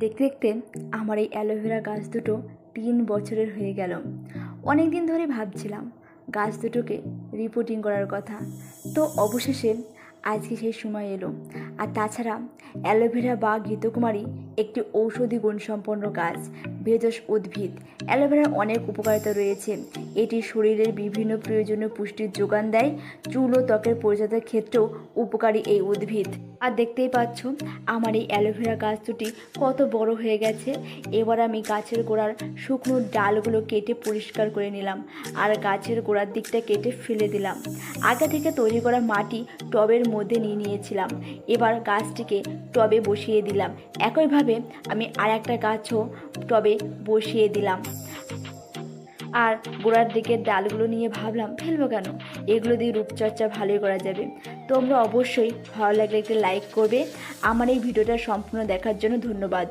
দেখতে দেখতে আমার এই অ্যালোভেরা গাছ দুটো 3 বছরের হয়ে গেল। অনেক দিন ধরে ভাবছিলাম গাছ দুটোকে রিপোর্টিং করার কথা, তো অবশেষে আজকে সেই সময় এলো। আর তাছাড়া অ্যালোভেরা বা ঘৃতকুমারী একটি ঔষধি গুণসম্পন্ন গাছ, ভেষজ উদ্ভিদ। অ্যালোভেরার অনেক উপকারিতা রয়েছে। এটি শরীরের বিভিন্ন প্রয়োজনীয় পুষ্টির যোগান দেয়। চুল ও ত্বকের পরিচর্যার ক্ষেত্রেও উপকারী এই উদ্ভিদ। আর দেখতেই পাচ্ছ আমার এই অ্যালোভেরা গাছ দুটি কত বড় হয়ে গেছে। এবার আমি গাছের গোড়ার শুকনো ডালগুলো কেটে পরিষ্কার করে নিলাম, আর গাছের গোড়ার দিকটা কেটে ফেলে দিলাম। আগে থেকে তৈরি করা মাটি টবের মধ্যে নিয়ে নিয়েছিলাম। এবার গাছটিকে টবে বসিয়ে দিলাম। একইভাবে আমি আর একটা গাছও টবে বসিয়ে দিলাম। আর গোড়ার দিকের ডালগুলো নিয়ে ভাবলাম ফেলবো কেন, এগুলো দিয়ে রূপচর্চা ভালোই করা যাবে। তোমরা অবশ্যই ভালো লাগলে একটা লাইক করবে। আমার এই ভিডিওটা সম্পূর্ণ দেখার জন্য ধন্যবাদ।